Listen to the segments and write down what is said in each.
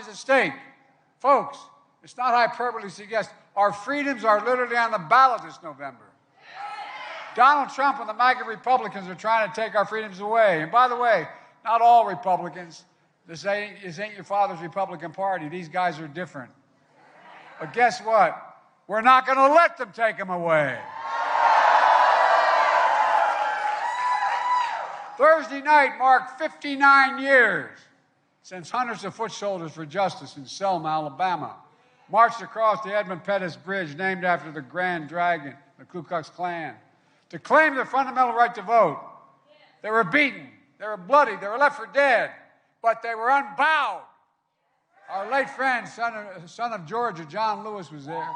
at stake. Folks, it's not hyperbole to suggest our freedoms are literally on the ballot this November. Donald Trump and the MAGA Republicans are trying to take our freedoms away. And by the way, not all Republicans. This ain't your father's Republican Party. These guys are different. But guess what? We're not going to let them take them away. Thursday night marked 59 years since hundreds of foot soldiers for justice in Selma, Alabama, marched across the Edmund Pettus Bridge, named after the Grand Dragon, the Ku Klux Klan, to claim their fundamental right to vote. They were beaten, they were bloody, they were left for dead, but they were unbowed. Our late friend, son of Georgia, John Lewis, was there.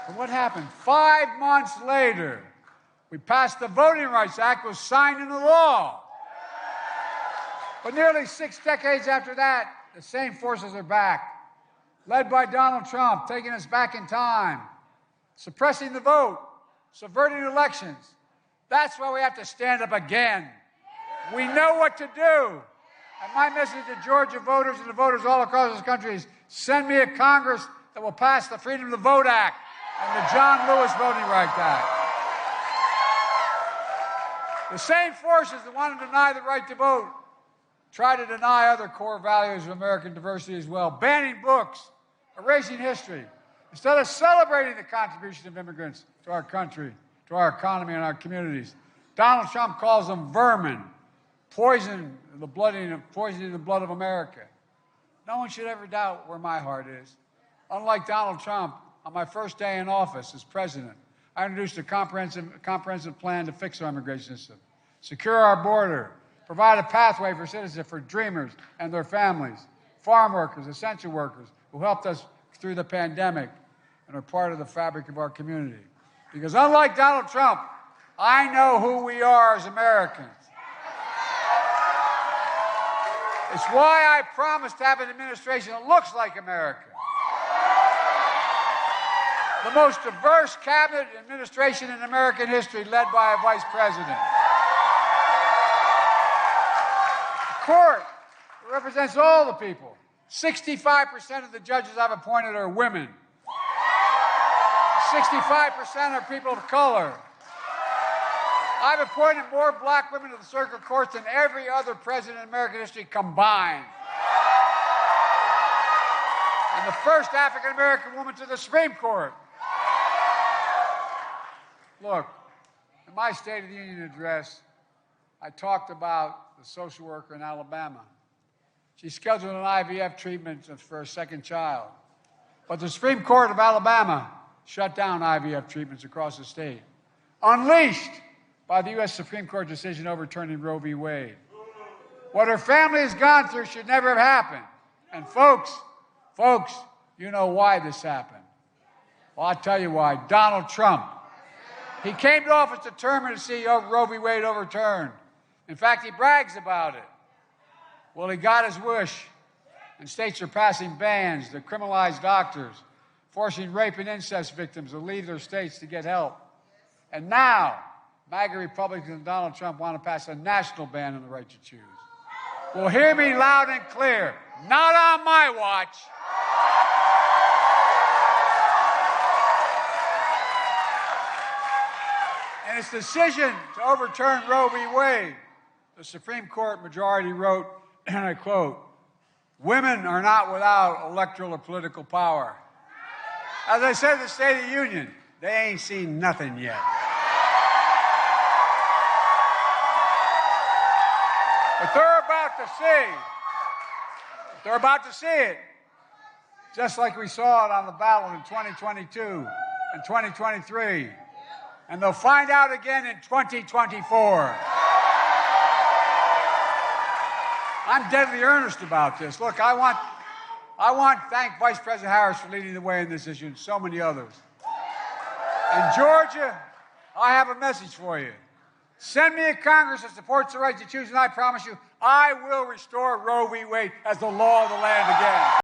But what happened? 5 months later, we passed the Voting Rights Act, was signed into law. But nearly 6 decades after that, the same forces are back, led by Donald Trump, taking us back in time, suppressing the vote, subverting elections. That's why we have to stand up again. We know what to do. And my message to Georgia voters and to voters all across this country is send me a Congress that will pass the Freedom to Vote Act and the John Lewis Voting Rights Act. The same forces that want to deny the right to vote try to deny other core values of American diversity as well, banning books, erasing history, instead of celebrating the contribution of immigrants to our country, to our economy and our communities. Donald Trump calls them vermin, poisoning the blood of America. No one should ever doubt where my heart is. Unlike Donald Trump, on my first day in office as president, I introduced a comprehensive plan to fix our immigration system, secure our border, provide a pathway for citizens, for dreamers and their families, farm workers, essential workers who helped us through the pandemic and are part of the fabric of our community. Because unlike Donald Trump, I know who we are as Americans. It's why I promised to have an administration that looks like America. The most diverse cabinet administration in American history, led by a vice president. The court represents all the people. 65% of the judges I've appointed are women. 65% are people of color. I've appointed more black women to the circuit courts than every other president in American history combined. And the first African-American woman to the Supreme Court. Look, in my State of the Union address, I talked about the social worker in Alabama. She scheduled an IVF treatment for her second child. But the Supreme Court of Alabama shut down IVF treatments across the state, unleashed by the U.S. Supreme Court decision overturning Roe v. Wade. What her family has gone through should never have happened. And folks, you know why this happened. Well, I'll tell you why. Donald Trump. He came to office determined to see Roe v. Wade overturned. In fact, he brags about it. Well, he got his wish, and states are passing bans that criminalize doctors, forcing rape and incest victims to leave their states to get help. And now, MAGA Republicans and Donald Trump want to pass a national ban on the right to choose. Well, hear me loud and clear. Not on my watch. In its decision to overturn Roe v. Wade, the Supreme Court majority wrote, and I quote, "Women are not without electoral or political power." As I said in the State of the Union, they ain't seen nothing yet. But they're about to see. They're about to see it. Just like we saw it on the ballot in 2022 and 2023. And they'll find out again in 2024. I'm deadly earnest about this. Look, I want to thank Vice President Harris for leading the way in this issue and so many others. And Georgia, I have a message for you. Send me a Congress that supports the right to choose, and I promise you, I will restore Roe v. Wade as the law of the land again.